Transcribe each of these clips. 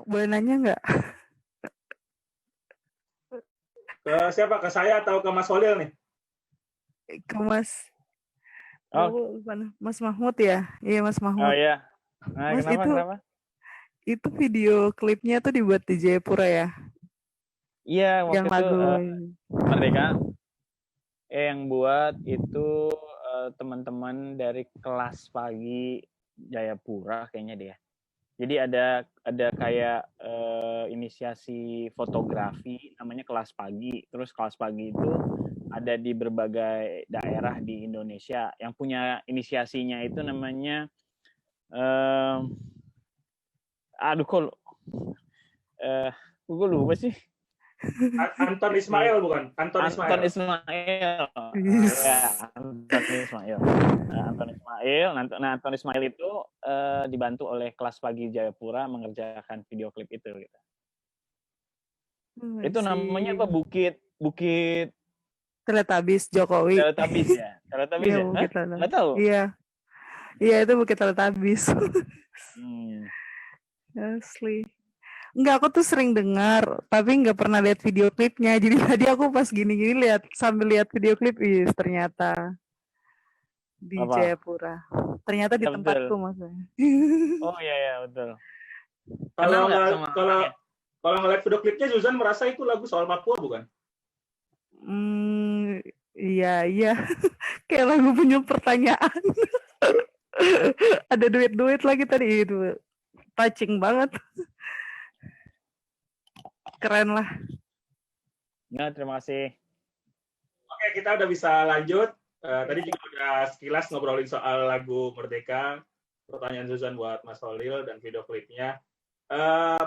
Boleh nanya nggak? Ke siapa? Ke saya atau ke Mas Holil nih? Ke Mas, Oh, Mas Mahmud ya? Iya Mas oh Mahmud. ya. Nah, Mas kenapa? Kenapa? itu video klipnya tuh dibuat di Jayapura ya? Iya, Yang waktu itu lagu Merdeka yang buat itu teman-teman dari kelas pagi Jayapura kayaknya dia. Jadi ada kayak inisiasi fotografi namanya kelas pagi. Terus kelas pagi itu ada di berbagai daerah di Indonesia. Yang punya inisiasinya itu namanya aduh kok gue lupa sih. Anton Ismail bukan? Anton Anton Ismail. Ismail. Ya, Anton Ismail. Anton Ismail. Nah, Anton Ismail itu dibantu oleh kelas pagi Jayapura mengerjakan video klip itu. Gitu. Itu namanya apa? Bukit Teletabis Jokowi. Teletabis ya. Teletabis Iya ya? Bukit Nggak Teletabis. tahu. Iya. Iya itu Bukit Teletabis. Asli. Enggak, aku tuh sering dengar, tapi nggak pernah lihat video klipnya. Jadi tadi aku pas gini-gini sambil lihat video klip, ternyata di Apa? Jayapura. Ternyata di Ya tempatku betul. maksudnya. Oh iya betul. Kalau Kenal nggak nggak sama kalau orangnya? kalau ngeliat video klipnya Zuzan merasa itu lagu soal Papua bukan? Iya, iya. Kayak lagu punya pertanyaan. Ada duit-duit lagi tadi itu. Touching banget. Keren lah. Nggak, terima kasih. Oke, kita udah bisa lanjut. Tadi juga udah sekilas ngobrolin soal lagu Merdeka. Pertanyaan Zuzan buat Mas Holil dan video klipnya.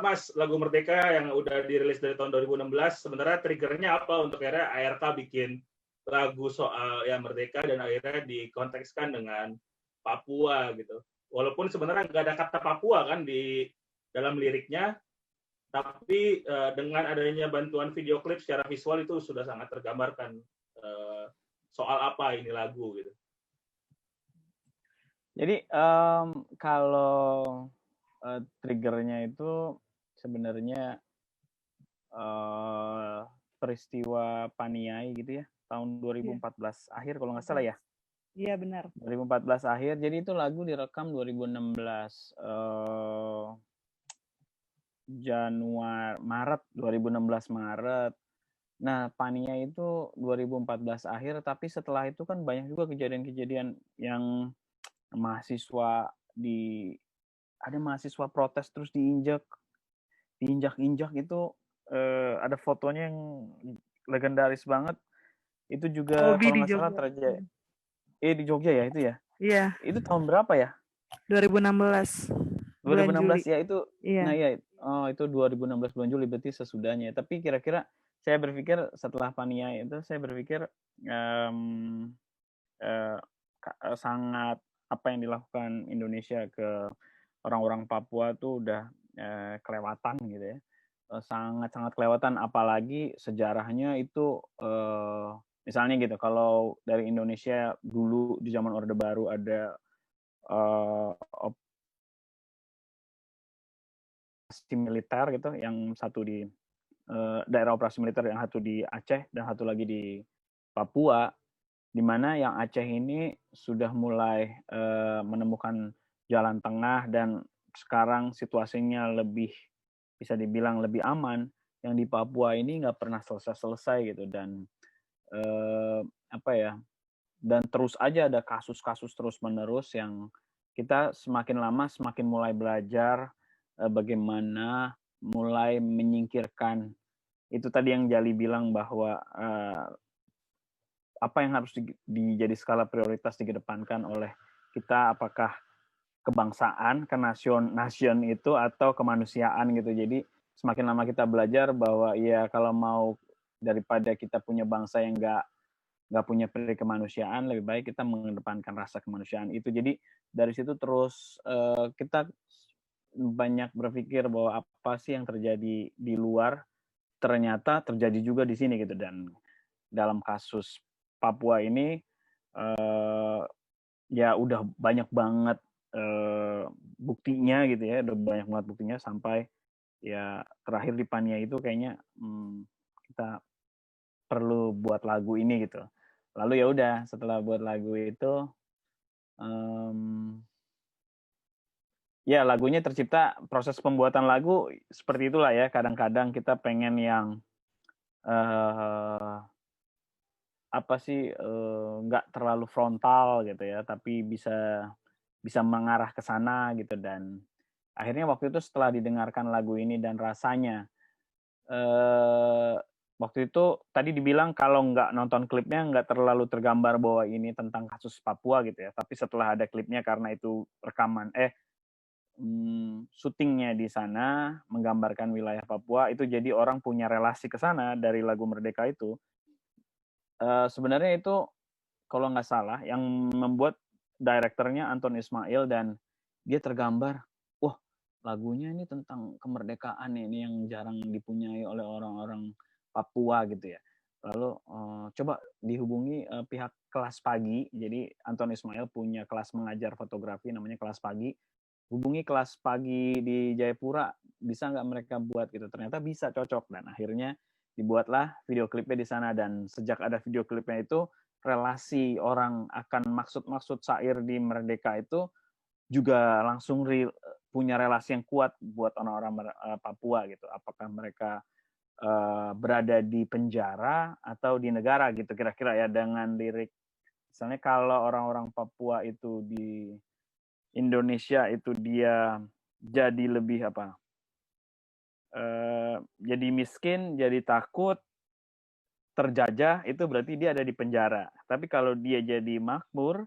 Mas, lagu Merdeka yang udah dirilis dari tahun 2016, sebenarnya triggernya apa untuk akhirnya ARK bikin lagu soal ya Merdeka dan akhirnya dikontekskan dengan Papua gitu. Walaupun sebenarnya nggak ada kata Papua kan di dalam liriknya, tapi dengan adanya bantuan video klip secara visual itu sudah sangat tergambarkan soal apa ini lagu gitu. Jadi kalau triggernya itu sebenarnya peristiwa Paniai gitu ya, tahun 2014 akhir kalau nggak salah ya. Iya benar. 2014 akhir, jadi itu lagu direkam 2016 Maret 2016 Maret. Nah, Paniai itu 2014 akhir, tapi setelah itu kan banyak juga kejadian-kejadian yang ada mahasiswa protes terus diinjak-injak itu ada fotonya yang legendaris banget. Itu juga Obi kalau di nggak salah Jogja. terjadi di Jogja ya itu ya. Iya. Itu tahun berapa ya? 2016. Bulan 2016 Juli. ya itu. Iya. Nah ya, itu 2016 bulan Juli berarti sesudahnya. Tapi kira-kira saya berpikir setelah Pania itu saya berpikir sangat apa yang dilakukan Indonesia ke orang-orang Papua tuh udah kelewatan gitu ya. Sangat-sangat kelewatan, apalagi sejarahnya itu misalnya gitu, kalau dari Indonesia dulu di zaman Orde Baru ada operasi militer gitu, yang satu di daerah operasi militer, yang satu di Aceh dan satu lagi di Papua, di mana yang Aceh ini sudah mulai menemukan jalan tengah dan sekarang situasinya lebih bisa dibilang lebih aman. Yang di Papua ini nggak pernah selesai gitu, dan dan terus aja ada kasus-kasus terus menerus yang kita semakin lama semakin mulai belajar bagaimana mulai menyingkirkan itu tadi yang Jali bilang bahwa apa yang harus jadi skala prioritas dikedepankan oleh kita, apakah kebangsaan, nasion itu atau kemanusiaan gitu. Jadi semakin lama kita belajar bahwa ya kalau mau daripada kita punya bangsa yang nggak punya peri kemanusiaan, lebih baik kita mengedepankan rasa kemanusiaan itu. Jadi dari situ terus kita banyak berpikir bahwa apa sih yang terjadi di luar ternyata terjadi juga di sini gitu. Dan dalam kasus Papua ini ya udah banyak banget buktinya gitu ya, udah banyak banget buktinya sampai ya terakhir di Pania itu kayaknya kita perlu buat lagu ini gitu. Lalu ya udah setelah buat lagu itu ya lagunya tercipta, proses pembuatan lagu seperti itulah ya. Kadang-kadang kita pengen yang nggak terlalu frontal gitu ya, tapi bisa mengarah ke sana gitu. Dan akhirnya waktu itu setelah didengarkan lagu ini dan rasanya waktu itu tadi dibilang kalau nggak nonton klipnya nggak terlalu tergambar bahwa ini tentang kasus Papua gitu ya. Tapi setelah ada klipnya karena itu rekaman syutingnya di sana menggambarkan wilayah Papua, itu jadi orang punya relasi ke sana dari lagu Merdeka itu. Sebenarnya itu kalau nggak salah yang membuat direkturnya Anton Ismail, dan dia tergambar, wah lagunya ini tentang kemerdekaan ini yang jarang dipunyai oleh orang-orang Papua gitu ya. Lalu coba dihubungi pihak Kelas Pagi. Jadi Anton Ismail punya kelas mengajar fotografi namanya Kelas Pagi. Hubungi Kelas Pagi di Jayapura, bisa nggak mereka buat gitu. Ternyata bisa, cocok, dan akhirnya dibuatlah video klipnya di sana. Dan sejak ada video klipnya itu, relasi orang akan maksud-maksud syair di Merdeka itu juga langsung punya relasi yang kuat buat orang-orang Papua gitu. Apakah mereka berada di penjara atau di negara gitu kira-kira ya, dengan lirik misalnya kalau orang-orang Papua itu di Indonesia itu dia jadi lebih jadi miskin, jadi takut, terjajah, itu berarti dia ada di penjara. Tapi kalau dia jadi makmur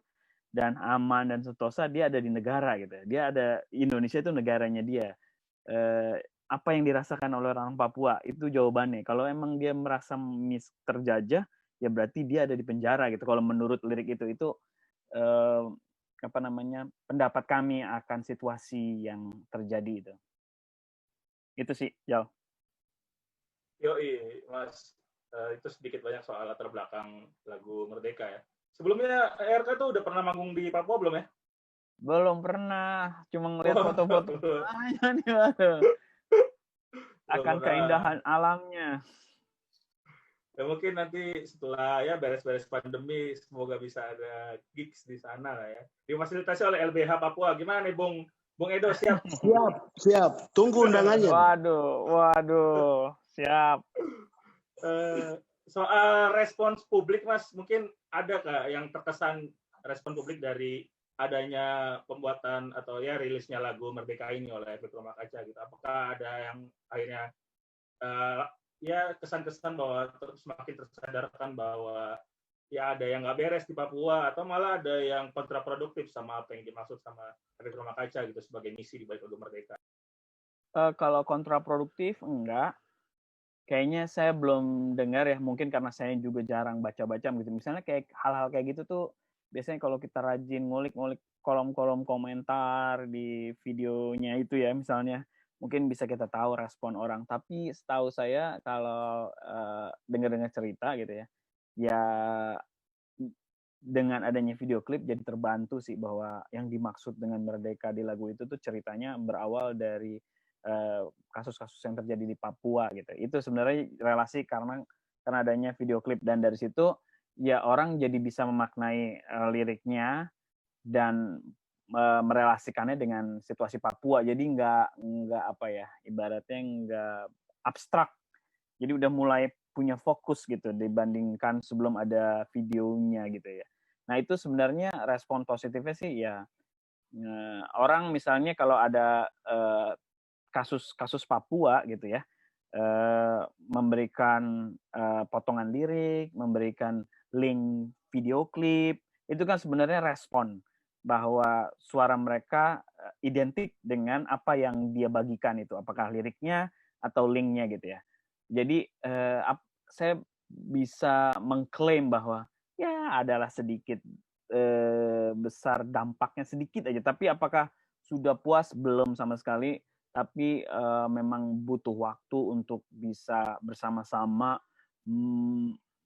dan aman dan sentosa, dia ada di negara gitu. Dia ada, Indonesia itu negaranya dia. Apa yang dirasakan oleh orang Papua itu jawabannya. Kalau emang dia merasa terjajah, ya berarti dia ada di penjara gitu. Kalau menurut lirik itu pendapat kami akan situasi yang terjadi itu. Itu sih, Jal. Yoi, Mas. Itu sedikit banyak soal latar belakang lagu Merdeka ya. Sebelumnya RK tuh udah pernah manggung di Papua belum ya? Belum pernah, cuma ngeliat foto-foto aja nih, aduh. Akan keindahan alamnya. Ya mungkin nanti setelah ya beres-beres pandemi, semoga bisa ada gigs di sana lah ya. Difasilitasi oleh LBH Papua. Gimana nih, Bung Edo, siap? Siap. Tunggu undangannya. Waduh, siap. Soal respons publik, Mas, mungkin ada nggak yang terkesan respon publik dari adanya pembuatan atau ya rilisnya lagu Merdeka ini oleh Efek Rumah Kaca gitu? Apakah ada yang akhirnya ya kesan-kesan bahwa semakin tersadarkan bahwa ya ada yang nggak beres di Papua, atau malah ada yang kontraproduktif sama apa yang dimaksud sama Efek Rumah Kaca gitu sebagai misi di balik lagu Merdeka? Kalau kontraproduktif enggak. Kayaknya saya belum dengar ya, mungkin karena saya juga jarang baca-baca gitu. Misalnya kayak hal-hal kayak gitu tuh biasanya kalau kita rajin ngulik-ngulik kolom-kolom komentar di videonya itu ya misalnya, mungkin bisa kita tahu respon orang. Tapi setahu saya kalau dengar-dengar cerita gitu ya, ya dengan adanya video klip jadi terbantu sih bahwa yang dimaksud dengan Merdeka di lagu itu tuh ceritanya berawal dari kasus-kasus yang terjadi di Papua gitu. Itu sebenarnya relasi karena adanya video klip, dan dari situ ya orang jadi bisa memaknai liriknya dan merelasikannya dengan situasi Papua. Jadi nggak ibaratnya nggak abstrak. Jadi udah mulai punya fokus gitu dibandingkan sebelum ada videonya gitu ya. Nah itu sebenarnya respon positifnya sih ya, orang misalnya kalau ada kasus Papua gitu ya, memberikan potongan lirik, memberikan link video klip, itu kan sebenarnya respon bahwa suara mereka identik dengan apa yang dia bagikan itu, apakah liriknya atau linknya gitu ya. Jadi saya bisa mengklaim bahwa ya adalah sedikit besar dampaknya sedikit aja, tapi apakah sudah puas? Belum sama sekali. Tapi memang butuh waktu untuk bisa bersama-sama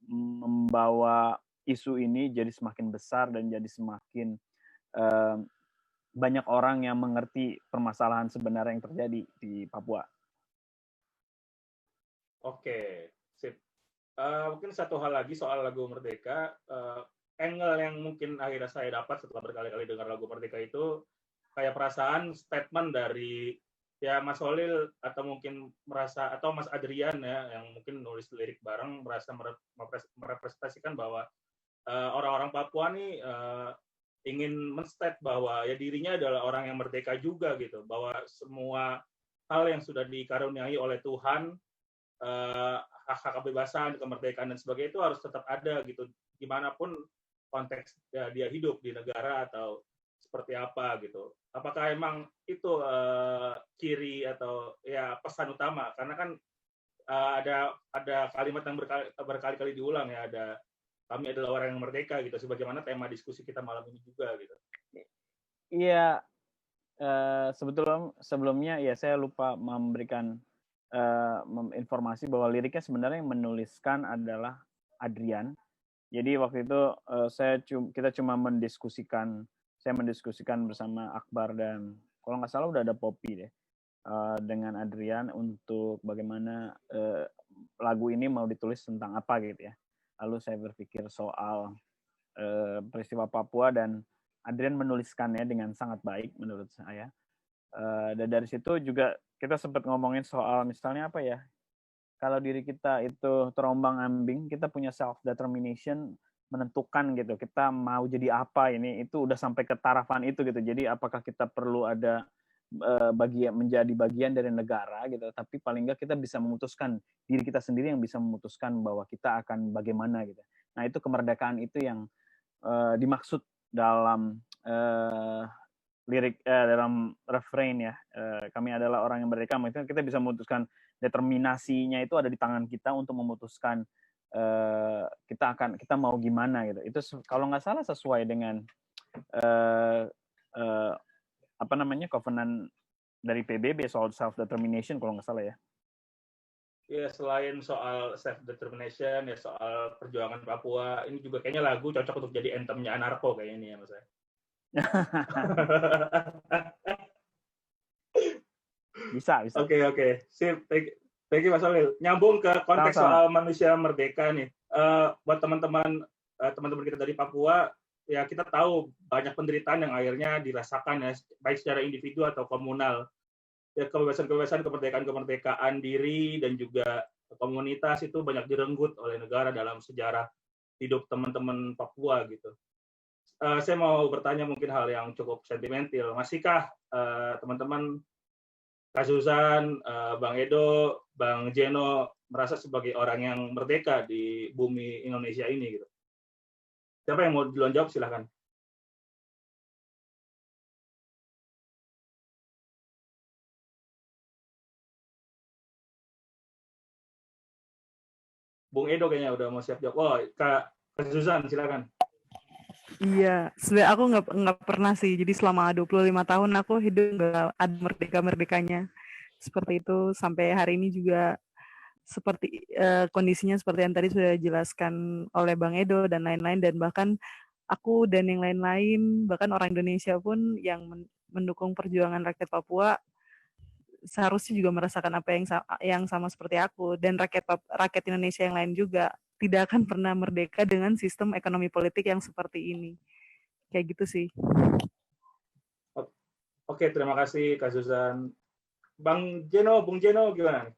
membawa isu ini jadi semakin besar dan jadi semakin banyak orang yang mengerti permasalahan sebenarnya yang terjadi di Papua. Oke, sip. Mungkin satu hal lagi soal lagu Merdeka, angle yang mungkin akhirnya saya dapat setelah berkali-kali dengar lagu Merdeka itu kayak perasaan statement dari ya Mas Holil atau mungkin merasa atau Mas Adrian ya yang mungkin nulis lirik bareng merasa merepresentasikan bahwa orang-orang Papua nih ingin men-state bahwa ya dirinya adalah orang yang merdeka juga gitu, bahwa semua hal yang sudah dikaruniai oleh Tuhan, hak-hak kebebasan, kemerdekaan dan sebagainya itu harus tetap ada gitu, gimana pun konteks ya, dia hidup di negara atau seperti apa gitu. Apakah emang itu ciri atau ya pesan utama? Karena kan ada kalimat yang berkali-kali diulang ya, ada kami adalah orang yang merdeka gitu, sebagaimana tema diskusi kita malam ini juga gitu. Iya, sebelumnya ya saya lupa memberikan informasi bahwa liriknya sebenarnya yang menuliskan adalah Adrian. Jadi waktu itu kita cuma saya mendiskusikan bersama Akbar dan kalau nggak salah udah ada Poppy deh dengan Adrian untuk bagaimana lagu ini mau ditulis tentang apa gitu ya. Lalu saya berpikir soal peristiwa Papua dan Adrian menuliskannya dengan sangat baik menurut saya. Dan dari situ juga kita sempat ngomongin soal misalnya apa ya, kalau diri kita itu terombang-ambing, kita punya self-determination, menentukan gitu, kita mau jadi apa ini, itu udah sampai ke tarafan itu gitu. Jadi apakah kita perlu ada menjadi bagian dari negara gitu, tapi paling nggak kita bisa memutuskan, diri kita sendiri yang bisa memutuskan bahwa kita akan bagaimana gitu. Nah itu kemerdekaan itu yang dimaksud dalam lirik dalam refrain ya, kami adalah orang yang merdeka, maksudnya kita bisa memutuskan, determinasinya itu ada di tangan kita untuk memutuskan kita mau gimana gitu. Itu kalau nggak salah sesuai dengan covenant dari PBB soal self determination kalau nggak salah ya. Ya selain soal self determination ya soal perjuangan Papua, ini juga kayaknya lagu cocok untuk jadi anthemnya Anarko kayaknya ini ya Mas. Bisa. Oke. Sip. Thank you Mas Holil. Nyambung ke konteks soal manusia merdeka nih. Buat teman-teman kita dari Papua, ya kita tahu banyak penderitaan yang akhirnya dirasakan ya, baik secara individu atau komunal. Ya kebebasan, kemerdekaan diri dan juga komunitas itu banyak direnggut oleh negara dalam sejarah hidup teman-teman Papua gitu. Saya mau bertanya mungkin hal yang cukup sentimental. Masihkah teman-teman Kak Suzan, Bang Edo, Bang Jeno merasa sebagai orang yang merdeka di bumi Indonesia ini gitu? Siapa yang mau duluan jawab silahkan. Bung Edo kayaknya udah mau siap jawab. Oh, Kak Suzan silakan. Iya, sebenarnya aku nggak pernah sih. Jadi selama 25 tahun aku hidup nggak ada merdeka-merdekanya. Seperti itu sampai hari ini juga seperti kondisinya seperti yang tadi sudah dijelaskan oleh Bang Edo dan lain-lain, dan bahkan aku dan yang lain-lain, bahkan orang Indonesia pun yang mendukung perjuangan rakyat Papua seharusnya juga merasakan apa yang sama seperti aku, dan rakyat Indonesia yang lain juga tidak akan pernah merdeka dengan sistem ekonomi politik yang seperti ini. Kayak gitu sih. Oke, terima kasih Kak Suzan. Bung Jeno gimana?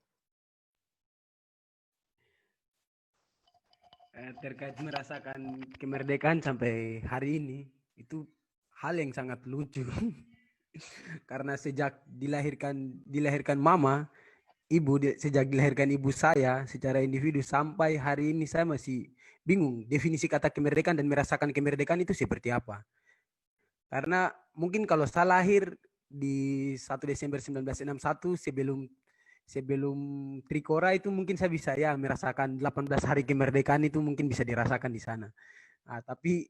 Terkait merasakan kemerdekaan sampai hari ini, itu hal yang sangat lucu. Karena sejak dilahirkan mama, sejak dilahirkan ibu saya secara individu sampai hari ini saya masih bingung definisi kata kemerdekaan dan merasakan kemerdekaan itu seperti apa. Karena mungkin kalau saya lahir di 1 Desember 1961 sebelum Trikora itu mungkin saya bisa ya merasakan 18 hari kemerdekaan itu mungkin bisa dirasakan di sana. Tapi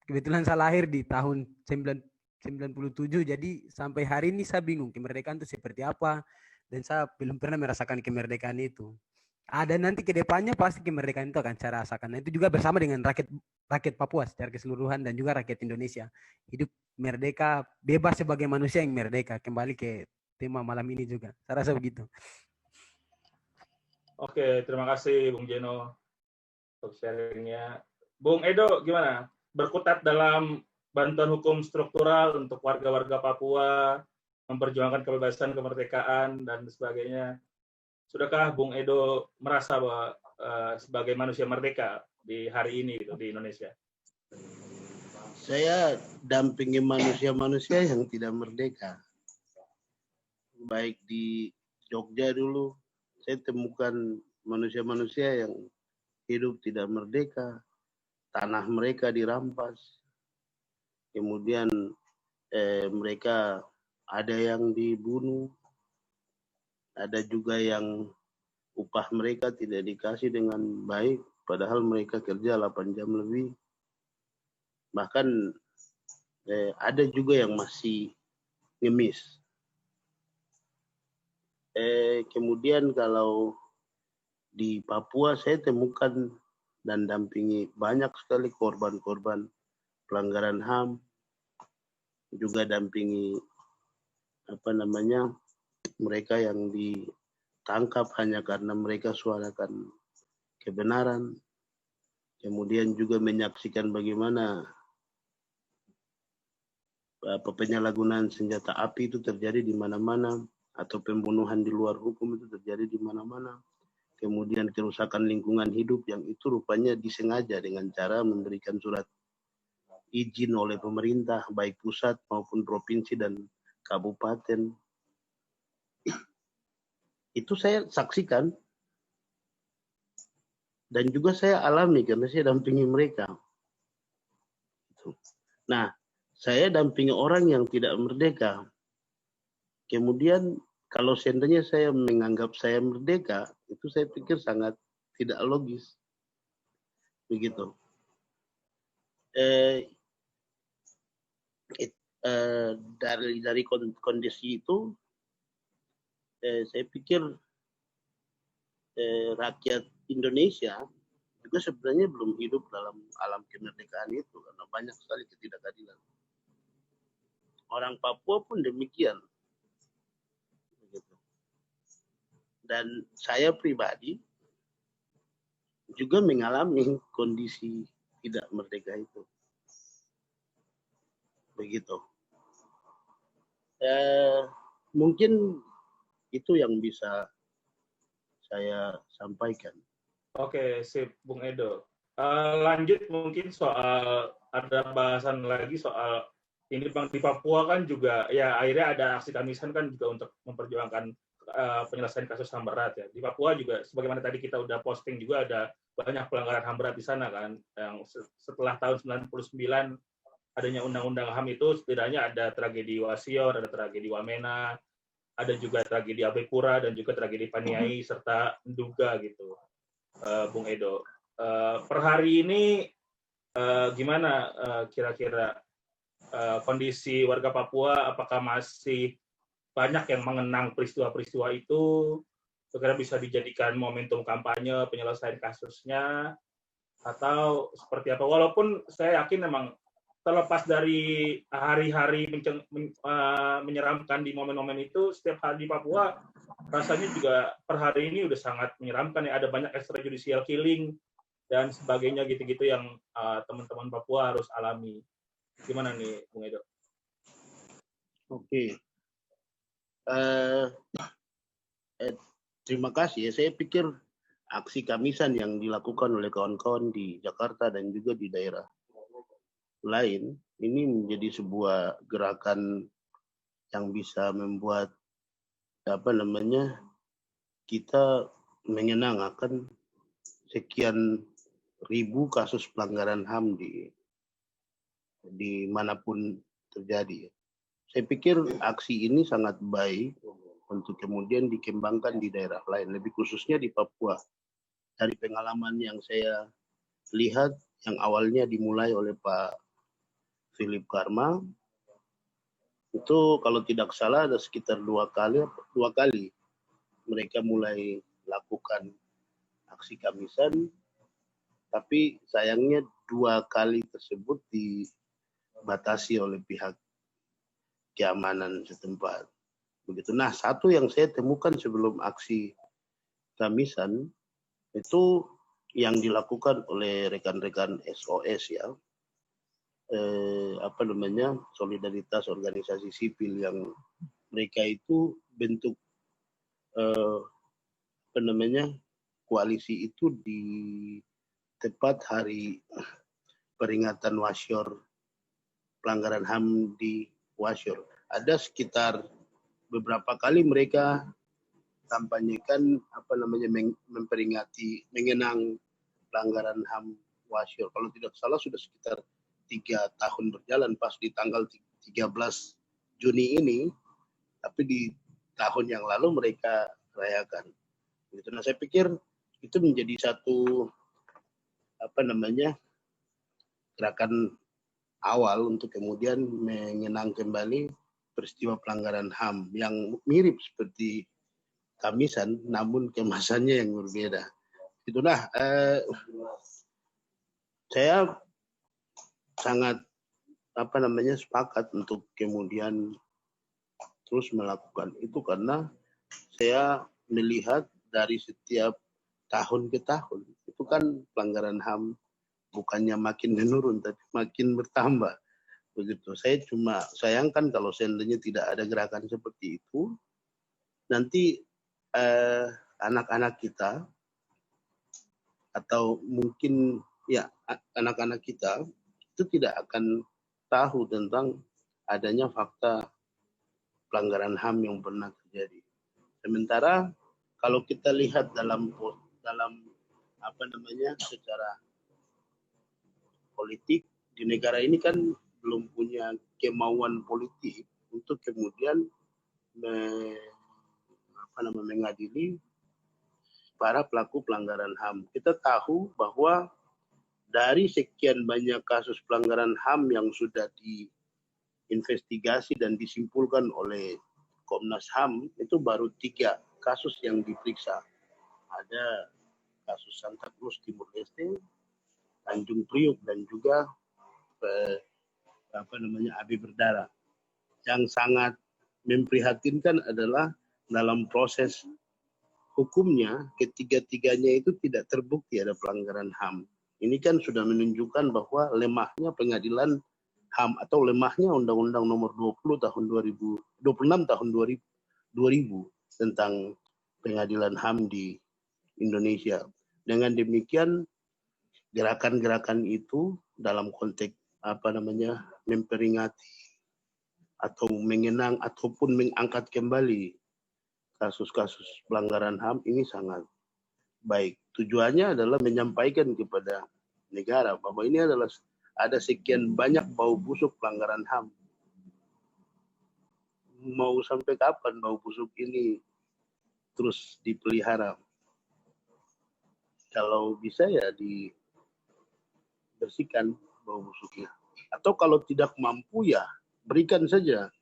kebetulan saya lahir di tahun 97, jadi sampai hari ini saya bingung kemerdekaan itu seperti apa, dan saya belum pernah merasakan kemerdekaan itu. Ada nanti ke depannya pasti kemerdekaan itu akan saya rasakan. Nah, itu juga bersama dengan rakyat Papua secara keseluruhan dan juga rakyat Indonesia. Hidup merdeka, bebas sebagai manusia yang merdeka. Kembali ke tema malam ini juga. Saya rasa begitu. Oke, terima kasih Bung Jeno untuk sharingnya. Bung Edo, gimana? Berkutat dalam bantuan hukum struktural untuk warga-warga Papua, memperjuangkan kebebasan, kemerdekaan, dan sebagainya. Sudahkah Bung Edo merasa bahwa sebagai manusia merdeka di hari ini gitu, di Indonesia? Saya dampingi manusia-manusia yang tidak merdeka. Baik di Jogja dulu, saya temukan manusia-manusia yang hidup tidak merdeka, tanah mereka dirampas, kemudian mereka ada yang dibunuh, ada juga yang upah mereka tidak dikasih dengan baik, padahal mereka kerja 8 jam lebih. Bahkan ada juga yang masih ngemis. Kemudian kalau di Papua saya temukan dan dampingi banyak sekali korban-korban pelanggaran HAM, juga dampingi mereka yang ditangkap hanya karena mereka suarakan kebenaran, kemudian juga menyaksikan bagaimana penyalahgunaan senjata api itu terjadi di mana-mana, atau pembunuhan di luar hukum itu terjadi di mana-mana. Kemudian kerusakan lingkungan hidup yang itu rupanya disengaja dengan cara memberikan surat izin oleh pemerintah, baik pusat maupun provinsi dan kabupaten. Itu saya saksikan dan juga saya alami karena saya dampingi mereka. Nah, saya dampingi orang yang tidak merdeka. Kemudian kalau seandainya saya menganggap saya merdeka, itu saya pikir sangat tidak logis. Begitu. Dari kondisi itu, saya pikir rakyat Indonesia juga sebenarnya belum hidup dalam alam kemerdekaan itu karena banyak sekali ketidakadilan. Orang Papua pun demikian. Begitu. Dan saya pribadi juga mengalami kondisi tidak merdeka itu. Begitu. Mungkin itu yang bisa saya sampaikan. Oke, sip, Bung Edo. Lanjut mungkin soal, ada bahasan lagi soal ini Bang, di Papua kan juga ya akhirnya ada aksi Kamisan kan juga untuk memperjuangkan penyelesaian kasus HAM berat ya. Di Papua juga sebagaimana tadi kita udah posting juga ada banyak pelanggaran HAM berat di sana kan, yang setelah tahun 99 adanya undang-undang HAM itu setidaknya ada tragedi Wasior, ada tragedi Wamena, ada juga tragedi Abekura dan juga tragedi Paniai serta Nduga gitu. Bung Edo, per hari ini gimana kira-kira kondisi warga Papua? Apakah masih banyak yang mengenang peristiwa-peristiwa itu? Segera bisa dijadikan momentum kampanye penyelesaian kasusnya atau seperti apa? Walaupun saya yakin memang terlepas dari hari-hari menyeramkan di momen-momen itu, setiap hari di Papua rasanya juga per hari ini udah sangat menyeramkan ya. Ada banyak extrajudicial killing dan sebagainya gitu-gitu yang teman-teman Papua harus alami. Gimana nih, Bung Edo? Oke. Terima kasih. Saya pikir aksi Kamisan yang dilakukan oleh kawan-kawan di Jakarta dan juga di daerah lain ini menjadi sebuah gerakan yang bisa membuat kita mengenang akan sekian ribu kasus pelanggaran HAM di manapun terjadi. Saya pikir aksi ini sangat baik untuk kemudian dikembangkan di daerah lain, lebih khususnya di Papua. Dari pengalaman yang saya lihat, yang awalnya dimulai oleh Pak Philip Karma, itu kalau tidak salah ada sekitar dua kali mereka mulai lakukan aksi Kamisan, tapi sayangnya 2 kali tersebut dibatasi oleh pihak keamanan setempat. Begitu. Nah, satu yang saya temukan sebelum aksi Kamisan itu yang dilakukan oleh rekan-rekan SOS ya, solidaritas organisasi sipil yang mereka itu bentuk koalisi itu di tepat hari peringatan Wasyur, pelanggaran HAM di Wasyur. Ada sekitar beberapa kali mereka kampanyekan memperingati, mengenang pelanggaran HAM Wasyur. Kalau tidak salah sudah sekitar 3 tahun berjalan, pas di tanggal 13 Juni ini, tapi di tahun yang lalu mereka rayakan. Nah, saya pikir itu menjadi satu gerakan awal untuk kemudian mengenang kembali peristiwa pelanggaran HAM yang mirip seperti Kamisan, namun kemasannya yang berbeda. Itulah saya sangat sepakat untuk kemudian terus melakukan itu, karena saya melihat dari setiap tahun ke tahun itu kan pelanggaran HAM bukannya makin menurun tapi makin bertambah begitu. Saya cuma sayangkan kalau seandainya tidak ada gerakan seperti itu, nanti anak-anak kita atau mungkin ya anak-anak kita itu tidak akan tahu tentang adanya fakta pelanggaran HAM yang pernah terjadi. Sementara kalau kita lihat dalam secara politik di negara ini kan belum punya kemauan politik untuk kemudian mengadili para pelaku pelanggaran HAM. Kita tahu bahwa dari sekian banyak kasus pelanggaran HAM yang sudah diinvestigasi dan disimpulkan oleh Komnas HAM, itu baru 3 kasus yang diperiksa. Ada kasus Santa Cruz Timur Leste, Tanjung Priuk, dan juga Abi Berdarah. Yang sangat memprihatinkan adalah dalam proses hukumnya ketiga-tiganya itu tidak terbukti ada pelanggaran HAM. Ini kan sudah menunjukkan bahwa lemahnya pengadilan HAM atau lemahnya Undang-Undang Nomor 26 tahun 2000 tentang pengadilan HAM di Indonesia. Dengan demikian gerakan-gerakan itu dalam konteks memperingati atau mengenang ataupun mengangkat kembali kasus-kasus pelanggaran HAM ini sangat baik. Tujuannya adalah menyampaikan kepada negara bahwa ini adalah ada sekian banyak bau busuk pelanggaran HAM. Mau sampai kapan bau busuk ini terus dipelihara? Kalau bisa ya dibersihkan bau busuknya. Atau kalau tidak mampu ya berikan saja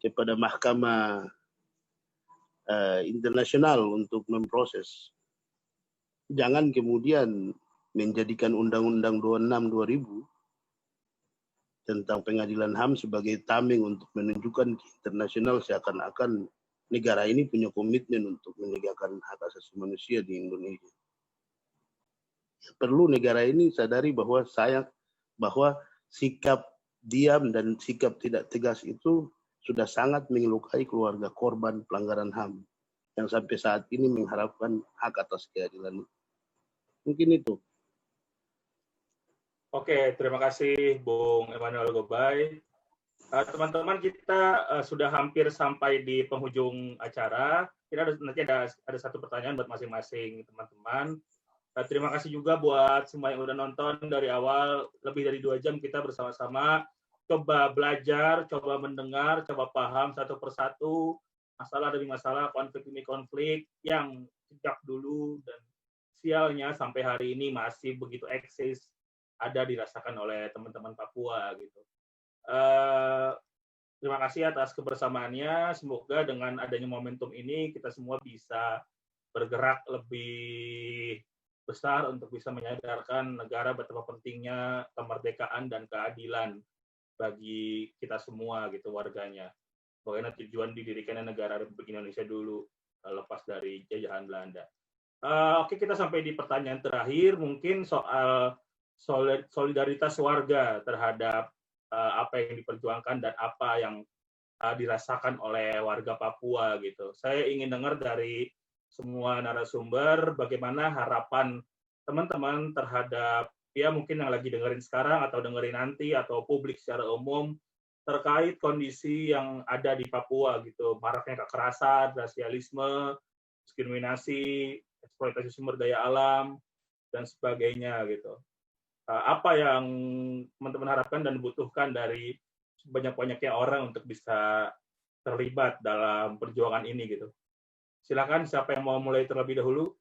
kepada mahkamah internasional untuk memproses. Jangan kemudian menjadikan Undang-Undang 26 2000 tentang pengadilan HAM sebagai tameng untuk menunjukkan ke internasional seakan-akan negara ini punya komitmen untuk menegakkan hak asasi manusia di Indonesia. Perlu negara ini sadari bahwa sikap diam dan sikap tidak tegas itu sudah sangat melukai keluarga korban pelanggaran HAM yang sampai saat ini mengharapkan hak atas keadilan. Mungkin itu. Oke, terima kasih Bung Emmanuel Gobay. Teman-teman, kita sudah hampir sampai di penghujung acara. Nanti ada satu pertanyaan buat masing-masing teman-teman. Terima kasih juga buat semua yang udah nonton dari awal, lebih dari 2 jam kita bersama-sama coba belajar, coba mendengar, coba paham satu persatu masalah demi masalah, konflik demi konflik yang sejak dulu dan sialnya sampai hari ini masih begitu eksis ada dirasakan oleh teman-teman Papua gitu. Terima kasih atas kebersamaannya. Semoga dengan adanya momentum ini kita semua bisa bergerak lebih besar untuk bisa menyadarkan negara betapa pentingnya kemerdekaan dan keadilan bagi kita semua gitu warganya. Pokoknya tujuan didirikannya negara Republik Indonesia dulu. lepas dari jajahan Belanda. Oke, kita sampai di pertanyaan terakhir, mungkin soal solidaritas warga terhadap apa yang diperjuangkan dan apa yang dirasakan oleh warga Papua gitu. Saya ingin dengar dari semua narasumber bagaimana harapan teman-teman terhadap ya mungkin yang lagi dengerin sekarang atau dengerin nanti atau publik secara umum terkait kondisi yang ada di Papua gitu, maraknya kekerasan, rasialisme, diskriminasi, eksploitasi sumber daya alam dan sebagainya gitu. Apa yang teman-teman harapkan dan dibutuhkan dari banyak-banyaknya orang untuk bisa terlibat dalam perjuangan ini gitu. Silakan siapa yang mau mulai terlebih dahulu?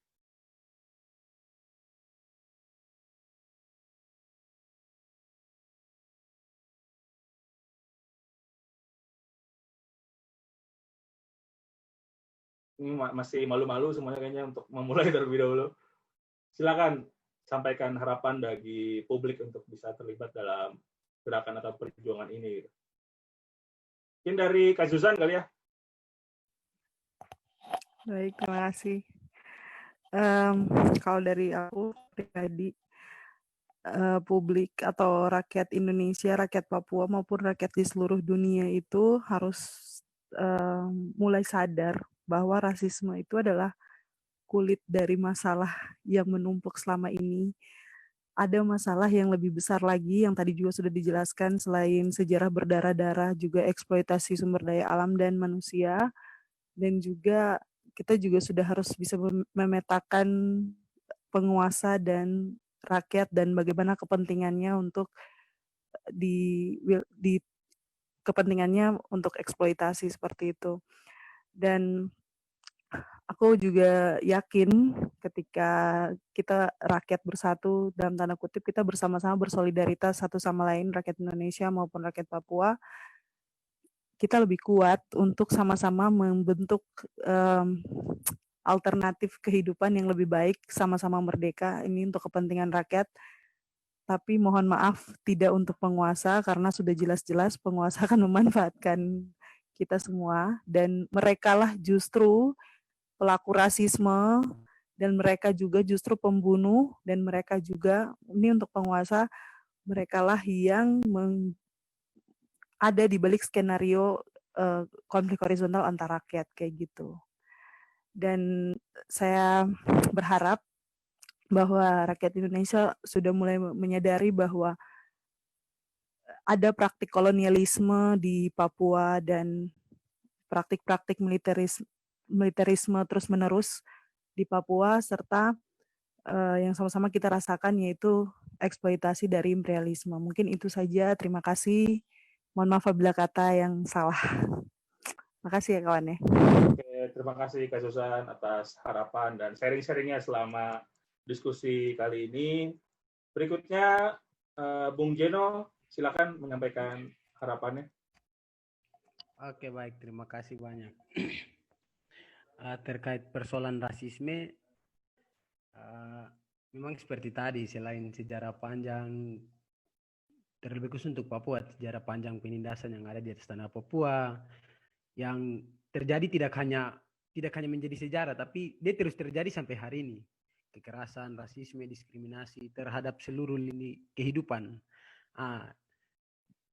Ini masih malu-malu semuanya kayaknya untuk memulai terlebih dahulu. Silakan sampaikan harapan bagi publik untuk bisa terlibat dalam gerakan atau perjuangan ini. Mungkin dari Kak Susan kali ya. Baik, terima kasih. Kalau dari aku pribadi, publik atau rakyat Indonesia, rakyat Papua maupun rakyat di seluruh dunia itu harus mulai sadar bahwa rasisme itu adalah kulit dari masalah yang menumpuk selama ini. Ada masalah yang lebih besar lagi yang tadi juga sudah dijelaskan, selain sejarah berdarah-darah, juga eksploitasi sumber daya alam dan manusia, dan juga kita juga sudah harus bisa memetakan penguasa dan rakyat dan bagaimana kepentingannya untuk di kepentingannya untuk eksploitasi seperti itu. Dan aku juga yakin ketika kita rakyat bersatu, dalam tanda kutip kita bersama-sama bersolidaritas satu sama lain, rakyat Indonesia maupun rakyat Papua, kita lebih kuat untuk sama-sama membentuk alternatif kehidupan yang lebih baik, sama-sama merdeka, ini untuk kepentingan rakyat. Tapi mohon maaf, tidak untuk penguasa, karena sudah jelas-jelas penguasa akan memanfaatkan kita semua, dan merekalah justru pelaku rasisme, dan mereka juga justru pembunuh, dan mereka juga, ini untuk penguasa, merekalah yang ada di balik skenario konflik horizontal antar rakyat, kayak gitu. Dan saya berharap bahwa rakyat Indonesia sudah mulai menyadari bahwa ada praktik kolonialisme di Papua dan praktik-praktik militerisme terus-menerus di Papua, serta yang sama-sama kita rasakan yaitu eksploitasi dari imperialisme. Mungkin itu saja, terima kasih. Mohon maaf apabila kata yang salah. Makasih ya kawan ya. Oke, terima kasih Kak Susan atas harapan dan sharing-sharingnya selama diskusi kali ini. Berikutnya Bung Jeno, silakan menyampaikan harapannya. Oke, baik, terima kasih banyak. Terkait persoalan rasisme, memang seperti tadi, selain sejarah panjang, terlebih khusus untuk Papua, sejarah panjang penindasan yang ada di atas tanah Papua, yang terjadi tidak hanya menjadi sejarah, tapi dia terus terjadi sampai hari ini. Kekerasan, rasisme, diskriminasi terhadap seluruh lini kehidupan.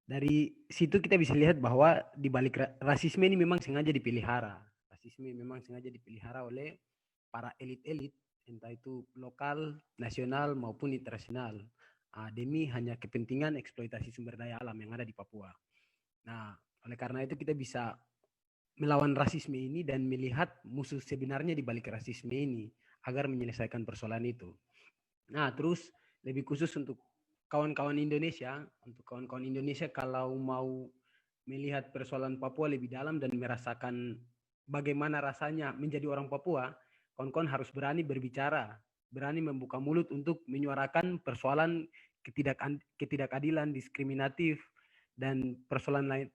Dari situ kita bisa lihat bahwa di balik rasisme ini memang sengaja dipelihara. Rasisme memang sengaja dipelihara oleh para elit-elit, entah itu lokal, nasional maupun internasional, demi hanya kepentingan eksploitasi sumber daya alam yang ada di Papua. Nah, oleh karena itu kita bisa melawan rasisme ini dan melihat musuh sebenarnya di balik rasisme ini agar menyelesaikan persoalan itu. Nah, terus lebih khusus untuk kawan-kawan Indonesia, kalau mau melihat persoalan Papua lebih dalam dan merasakan bagaimana rasanya menjadi orang Papua, kawan-kawan harus berani berbicara, berani membuka mulut untuk menyuarakan persoalan ketidakadilan, diskriminatif, dan persoalan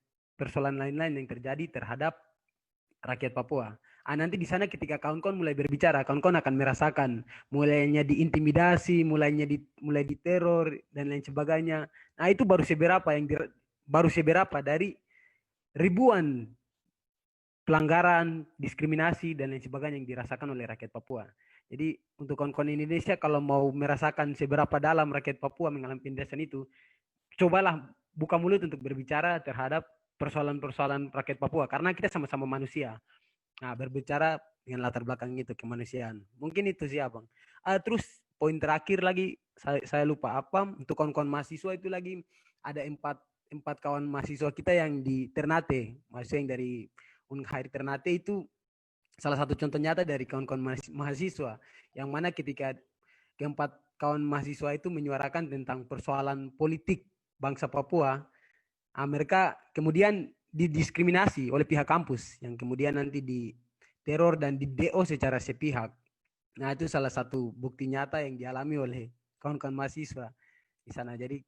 lain-lain yang terjadi terhadap rakyat Papua. Nanti di sana ketika kawan-kawan mulai berbicara, kawan-kawan akan merasakan mulainya diintimidasi, mulai diteror dan lain sebagainya. Nah, itu baru seberapa dari ribuan pelanggaran, diskriminasi, dan lain sebagainya yang dirasakan oleh rakyat Papua. Jadi untuk kawan-kawan Indonesia kalau mau merasakan seberapa dalam rakyat Papua mengalami penindasan itu, cobalah buka mulut untuk berbicara terhadap persoalan-persoalan rakyat Papua. Karena kita sama-sama manusia. Nah, berbicara dengan latar belakang itu, kemanusiaan. Mungkin itu sih, Abang. Terus poin terakhir lagi, saya lupa apa, untuk kawan-kawan mahasiswa itu lagi, ada empat kawan mahasiswa kita yang di Ternate, mahasiswa yang dari Unhair Ternate itu salah satu contoh nyata dari kawan-kawan mahasiswa, yang mana ketika keempat kawan mahasiswa itu menyuarakan tentang persoalan politik bangsa Papua, mereka kemudian didiskriminasi oleh pihak kampus, yang kemudian nanti diteror dan di DO secara sepihak. Nah, itu salah satu bukti nyata yang dialami oleh kawan-kawan mahasiswa di sana. Jadi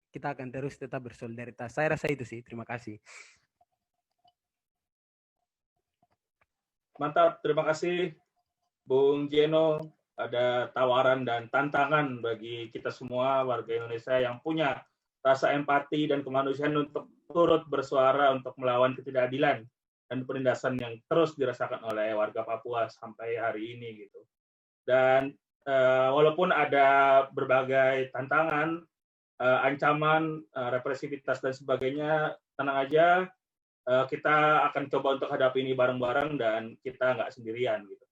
kita akan terus tetap bersolidaritas. Saya rasa itu sih. Terima kasih. Mantap, terima kasih Bung Jeno. Ada tawaran dan tantangan bagi kita semua warga Indonesia yang punya rasa empati dan kemanusiaan untuk turut bersuara untuk melawan ketidakadilan dan penindasan yang terus dirasakan oleh warga Papua sampai hari ini gitu. Dan walaupun ada berbagai tantangan, ancaman, represivitas dan sebagainya, tenang aja, kita akan coba untuk hadapi ini bareng-bareng dan kita nggak sendirian gitu.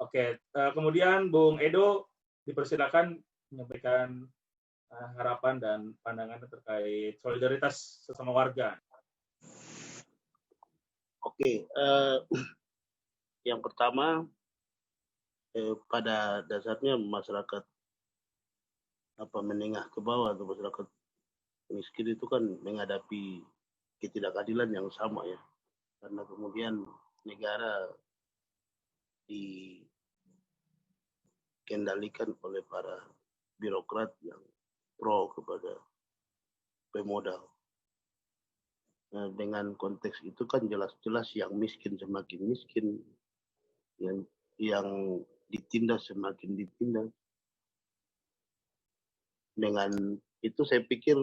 Oke, kemudian Bung Edo dipersilakan menyampaikan harapan dan pandangan terkait solidaritas sesama warga. Oke, yang pertama pada dasarnya masyarakat menengah ke bawah atau masyarakat miskin itu kan menghadapi ketidakadilan yang sama ya, karena kemudian negara dikendalikan oleh para birokrat yang pro kepada pemodal. Nah, dengan konteks itu kan jelas-jelas yang miskin semakin miskin, yang ditindas semakin ditindas. Dengan itu saya pikir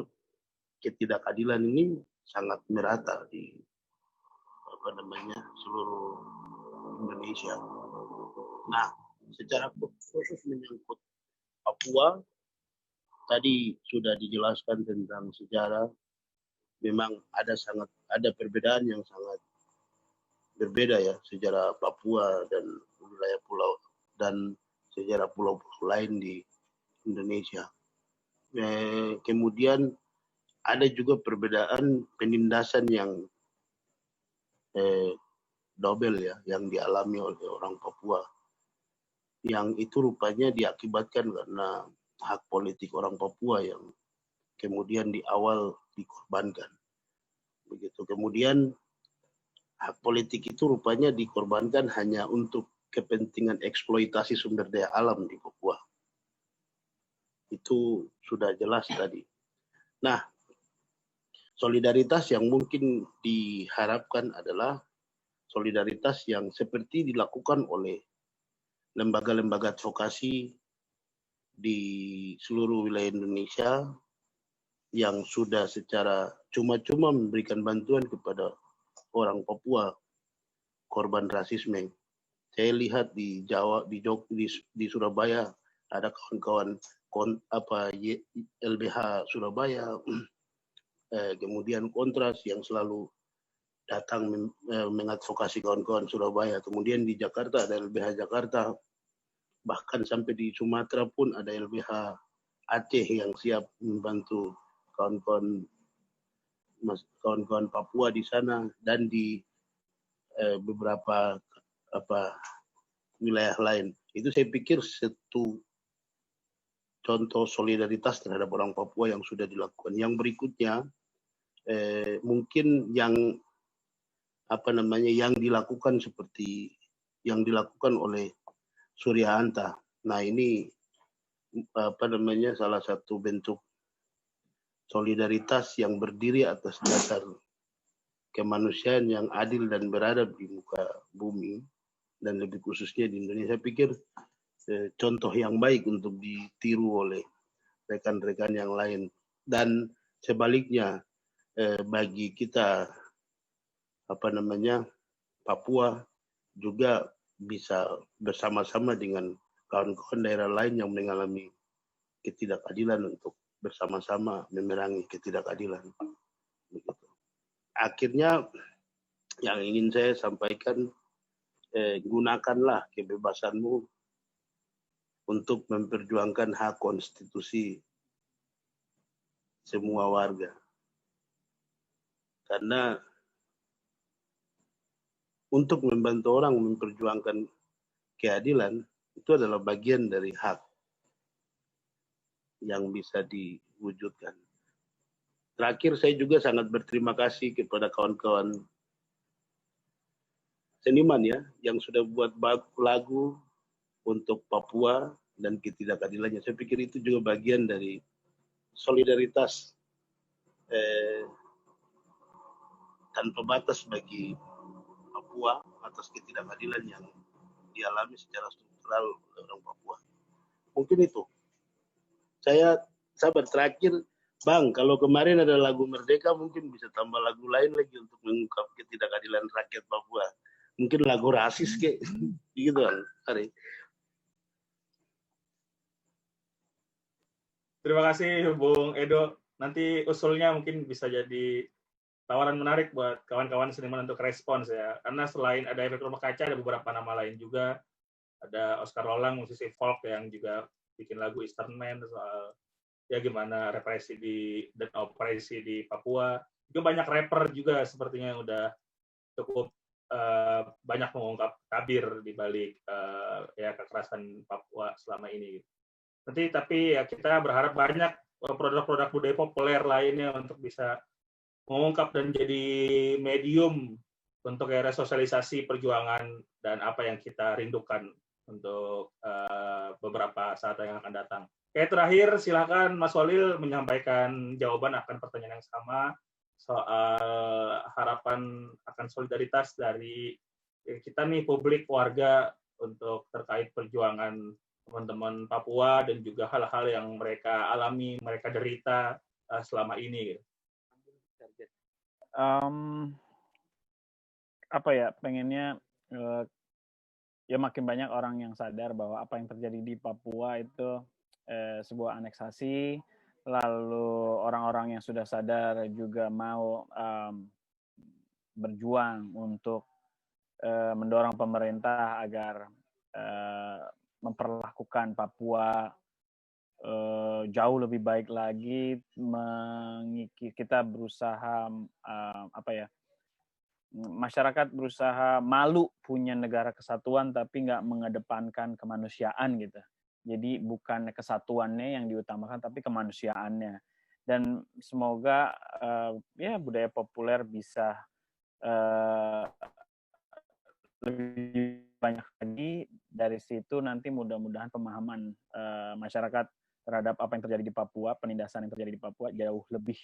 ketidakadilan ini sangat merata di seluruh Indonesia. Nah, secara khusus menyangkut Papua, tadi sudah dijelaskan tentang sejarah. Memang ada perbedaan yang sangat berbeda ya, sejarah Papua dan wilayah pulau dan sejarah pulau-pulau lain di Indonesia. Kemudian ada juga perbedaan penindasan yang double ya, yang dialami oleh orang Papua, yang itu rupanya diakibatkan karena hak politik orang Papua yang kemudian di awal dikorbankan. Begitu. Kemudian hak politik itu rupanya dikorbankan hanya untuk kepentingan eksploitasi sumber daya alam di Papua. Itu sudah jelas tadi. Nah, solidaritas yang mungkin diharapkan adalah solidaritas yang seperti dilakukan oleh lembaga-lembaga advokasi di seluruh wilayah Indonesia yang sudah secara cuma-cuma memberikan bantuan kepada orang Papua korban rasisme. Saya lihat di Jawa, di Surabaya ada kawan-kawan LBH Surabaya, kemudian Kontras yang selalu datang mengadvokasi kawan-kawan Surabaya. Kemudian di Jakarta ada LBH Jakarta, bahkan sampai di Sumatera pun ada LBH Aceh yang siap membantu kawan-kawan Papua di sana, dan di beberapa wilayah lain. Itu saya pikir satu contoh solidaritas terhadap orang Papua yang sudah dilakukan. Yang berikutnya mungkin yang dilakukan seperti yang dilakukan oleh Surya Anta. Nah, ini salah satu bentuk solidaritas yang berdiri atas dasar kemanusiaan yang adil dan beradab di muka bumi, dan lebih khususnya di Indonesia. Saya pikir contoh yang baik untuk ditiru oleh rekan-rekan yang lain. Dan sebaliknya bagi kita Papua juga bisa bersama-sama dengan kawan-kawan daerah lain yang mengalami ketidakadilan untuk bersama-sama memerangi ketidakadilan. Begitu. Akhirnya yang ingin saya sampaikan, gunakanlah kebebasanmu untuk memperjuangkan hak konstitusi semua warga. Karena untuk membantu orang memperjuangkan keadilan itu adalah bagian dari hak yang bisa diwujudkan. Terakhir, saya juga sangat berterima kasih kepada kawan-kawan seniman ya yang sudah buat lagu untuk Papua dan ketidakadilannya. Saya pikir itu juga bagian dari solidaritas tanpa batas bagi Papua atas ketidakadilan yang dialami secara struktural oleh orang Papua. Mungkin itu. Saya sabar terakhir, Bang, kalau kemarin ada lagu Merdeka, mungkin bisa tambah lagu lain lagi untuk mengungkap ketidakadilan rakyat Papua. Mungkin lagu rasis kayak gitu kan, Ari. Terima kasih Bung Edo. Nanti usulnya mungkin bisa jadi tawaran menarik buat kawan-kawan seniman untuk respons ya. Karena selain ada Efek Rumah Kaca, ada beberapa nama lain juga. Ada Oscar Rolang, musisi folk yang juga bikin lagu Eastern Man soal ya gimana represi dan operasi di Papua. Juga banyak rapper juga sepertinya yang udah cukup banyak mengungkap tabir di balik ya kekerasan Papua selama ini. Nanti tapi ya kita berharap banyak produk-produk budaya populer lainnya untuk bisa mengungkap dan jadi medium untuk era sosialisasi perjuangan dan apa yang kita rindukan untuk beberapa saat yang akan datang. Oke, terakhir silakan Mas Holil menyampaikan jawaban akan pertanyaan yang sama soal harapan akan solidaritas dari kita nih publik warga untuk terkait perjuangan teman-teman Papua dan juga hal-hal yang mereka alami, mereka derita selama ini. Apa ya, pengennya ya makin banyak orang yang sadar bahwa apa yang terjadi di Papua itu sebuah aneksasi, lalu orang-orang yang sudah sadar juga mau berjuang untuk mendorong pemerintah agar memperlakukan Papua jauh lebih baik lagi. Kita berusaha masyarakat berusaha malu punya negara kesatuan tapi nggak mengedepankan kemanusiaan gitu. Jadi bukan kesatuannya yang diutamakan tapi kemanusiaannya. Dan semoga ya budaya populer bisa lebih banyak lagi. Dari situ nanti mudah-mudahan pemahaman masyarakat terhadap apa yang terjadi di Papua, penindasan yang terjadi di Papua jauh lebih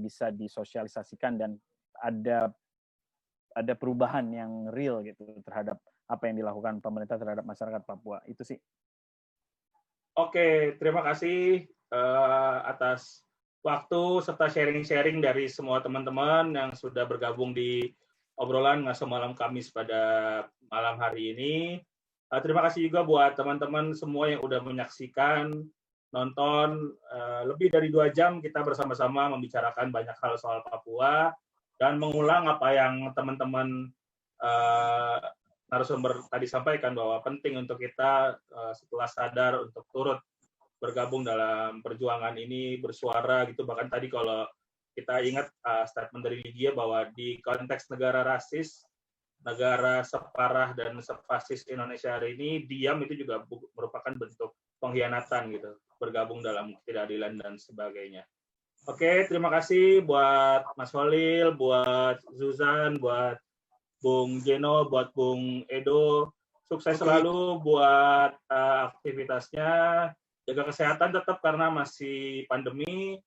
bisa disosialisasikan dan ada perubahan yang real gitu terhadap apa yang dilakukan pemerintah terhadap masyarakat Papua. Itu sih. Oke, terima kasih atas waktu serta sharing-sharing dari semua teman-teman yang sudah bergabung di obrolan Ngaso Malam Kamis pada malam hari ini. Terima kasih juga buat teman-teman semua yang udah menyaksikan, nonton. Lebih dari 2 jam kita bersama-sama membicarakan banyak hal soal Papua dan mengulang apa yang teman-teman narasumber tadi sampaikan bahwa penting untuk kita setelah sadar untuk turut bergabung dalam perjuangan ini, bersuara gitu. Bahkan tadi kalau kita ingat statement dari Lydia bahwa di konteks negara rasis, negara separah dan sefasis Indonesia hari ini, diam itu juga merupakan bentuk pengkhianatan gitu, bergabung dalam ketidakadilan dan sebagainya. Oke, terima kasih buat Mas Holil, buat Zuzan, buat Bung Jeno, buat Bung Edo. Sukses selalu buat aktivitasnya. Jaga kesehatan tetap karena masih pandemi.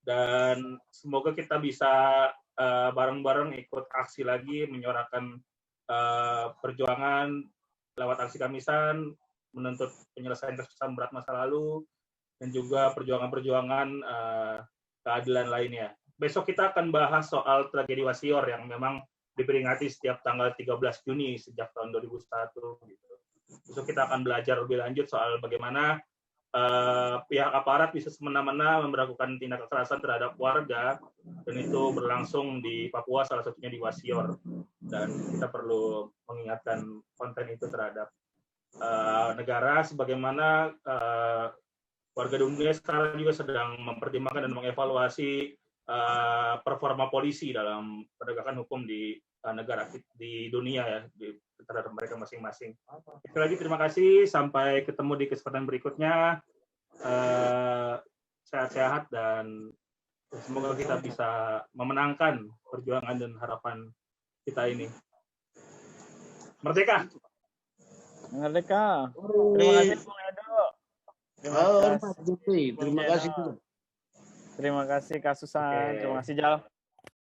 Dan semoga kita bisa bareng-bareng ikut aksi lagi, menyuarakan perjuangan lewat aksi Kamisan, menuntut penyelesaian kasus HAM berat masa lalu, dan juga perjuangan-perjuangan keadilan lainnya. Besok kita akan bahas soal tragedi Wasior yang memang diperingati setiap tanggal 13 Juni sejak tahun 2001 gitu. Besok kita akan belajar lebih lanjut soal bagaimana pihak aparat bisa semena-mena memberlakukan tindak kekerasan terhadap warga, dan itu berlangsung di Papua, salah satunya di Wasior, dan kita perlu mengingatkan konten itu terhadap negara, sebagaimana warga dunia sekarang juga sedang mempertimbangkan dan mengevaluasi performa polisi dalam penegakan hukum di negara, di dunia ya, terhadap mereka masing-masing. Sekali lagi terima kasih, sampai ketemu di kesempatan berikutnya. Sehat-sehat dan semoga kita bisa memenangkan perjuangan dan harapan kita ini. Merdeka! Merdeka. Terima kasih Bung Edo. Terima kasih. Terima kasih Kak Susan. Terima kasih Jal.